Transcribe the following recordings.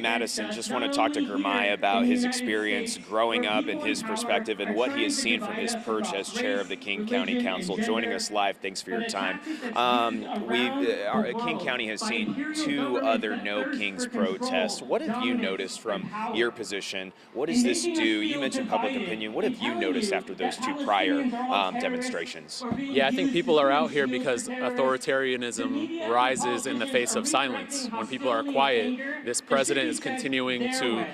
Madison, just want to talk to Girmay about his experience growing up and his perspective and what he has seen from his perch as chair of the King County Council. Joining us live, thanks for your time. King County has seen two other No Kings protests. What have you noticed from your position? What does this do? You mentioned public opinion. What have you noticed after those two prior demonstrations? Yeah, I think people are out here because authoritarianism rises in the face of silence. When people are quiet, this president is continuing to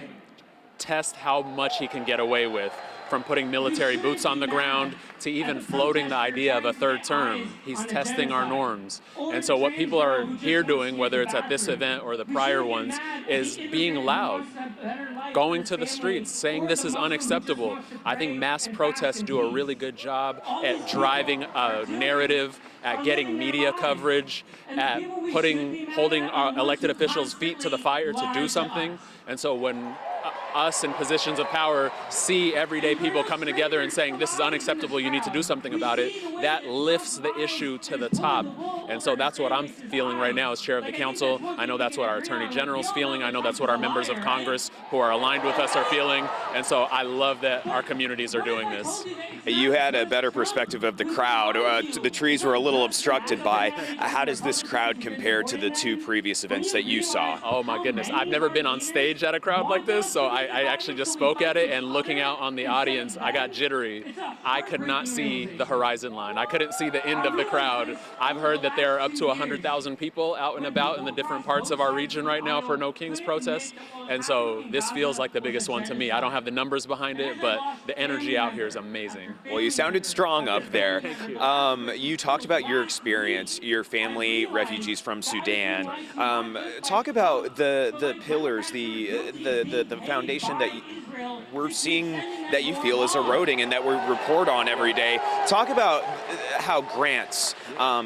test how much he can get away with, from putting military boots on the ground to even floating the idea of a third term. He's testing our norms. And so what people are here doing, whether it's at this event or the prior ones, is being loud, going to the streets, saying this is unacceptable. I think mass protests do a really good job at driving a narrative, at getting media coverage, at holding our elected officials' feet to the fire to do something. And so when us in positions of power see everyday people coming together and saying this is unacceptable, you need to do something about it, that lifts the issue to the top. And so that's what I'm feeling right now as chair of the council. I know that's what our attorney general's feeling. I know that's what our members of Congress who are aligned with us are feeling. And so I love that our communities are doing this. You had a better perspective of the crowd. The trees were a little obstructed by. How does this crowd compare to the two previous events that you saw? Oh my goodness, I've never been on stage at a crowd like this, so I actually just spoke at it, and looking out on the audience, I got jittery. I could not see the horizon line. I couldn't see the end of the crowd. I've heard that there are up to 100,000 people out and about in the different parts of our region right now for No Kings protests, and so this feels like the biggest one to me. I don't have the numbers behind it, but the energy out here is amazing. Well, you sounded strong up there. Thank you. You talked about your experience, your family, refugees from Sudan. Talk about the pillars, the foundation that we're seeing that you feel is eroding and that we report on every day. Talk about how grants,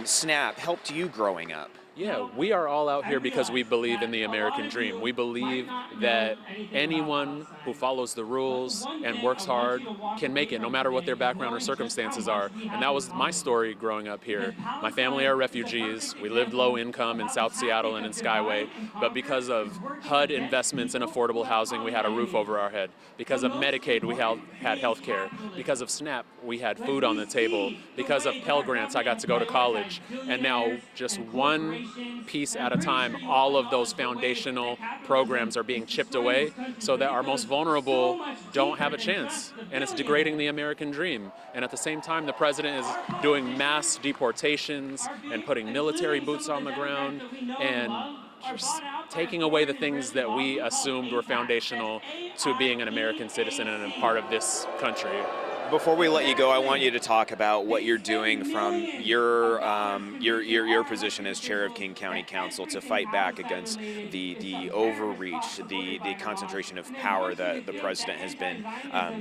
SNAP helped you growing up. Yeah, we are all out here because we believe in the American dream. We believe that anyone who follows the rules and works hard can make it, no matter what their background or circumstances are. And that was my story growing up here. My family are refugees. We lived low income in South Seattle and in Skyway. But because of HUD investments in affordable housing, we had a roof over our head. Because of Medicaid, we had health care. Because of SNAP, we had food on the table. Because of Pell Grants, I got to go to college. And now just one piece at a time, all of those foundational programs are being chipped away so that our most vulnerable don't have a chance. And it's degrading the American dream. And at the same time, the president is doing mass deportations and putting military boots on the ground and just taking away the things that we assumed were foundational to being an American citizen and a part of this country. Before we let you go, I want you to talk about what you're doing from your position as chair of King County Council to fight back against the overreach, the concentration of power that the president has been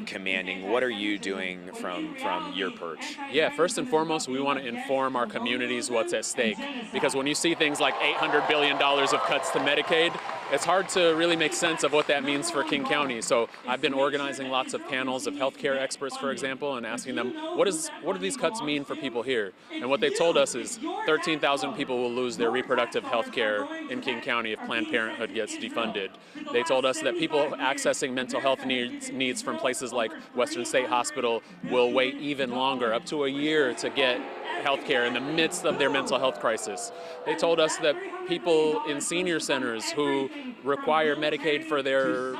commanding. What are you doing from your perch? Yeah, first and foremost, we want to inform our communities what's at stake. Because when you see things like $800 billion of cuts to Medicaid, it's hard to really make sense of what that means for King County. So I've been organizing lots of panels of healthcare experts, for example, and asking them, what do these cuts mean for people here? And what they've told us is 13,000 people will lose their reproductive health care in King County if Planned Parenthood gets defunded. They told us that people accessing mental health needs from places like Western State Hospital will wait even longer, up to a year, to get health care in the midst of their mental health crisis. They told us that people in senior centers who require Medicaid for their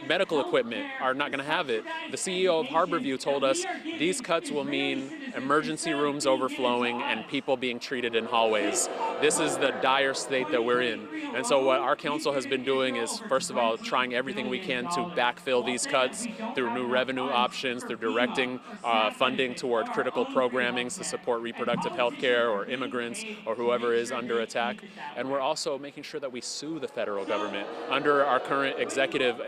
medical equipment are not going to have it. The CEO of Harborview told us these cuts will mean emergency rooms overflowing and people being treated in hallways. This is the dire state that we're in. And so what our council has been doing is, first of all, trying everything we can to backfill these cuts through new revenue options, through directing funding toward critical programming to support reproductive health care or immigrants or whoever is under attack. And we're also making sure that we sue the federal government. Under our current executive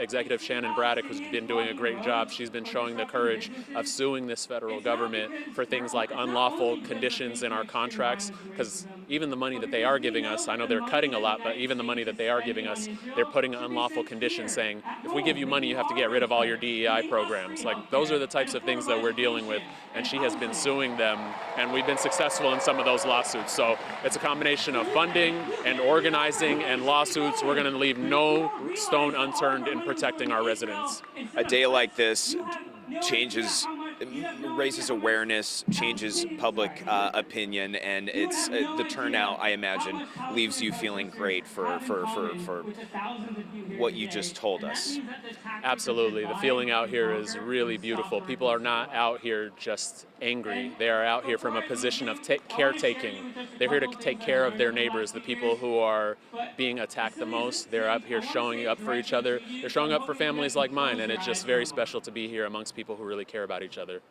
Shannon Braddock, who's been doing a great job. She's been showing the courage of suing this federal government for things like unlawful conditions in our contracts, because even the money that they are giving us, I know they're cutting a lot, but even the money that they are giving us, they're putting unlawful conditions saying, if we give you money, you have to get rid of all your DEI programs. Like, those are the types of things that we're dealing with, and she has been suing them, and we've been successful in some of those lawsuits. So it's a combination of funding and organizing and lawsuits. We're going to leave no stone unturned in protecting our residents. A day like this changes, raises awareness, changes public opinion, and it's the turnout, I imagine, leaves you feeling great for what you just told us. Absolutely. The feeling out here is really beautiful. People are not out here just angry. They are out here from a position of caretaking. They're here to take care of their neighbors, the people who are being attacked the most. They're up here showing up for each other. They're showing up for families like mine, and it's just very special to be here amongst people who really care about each other.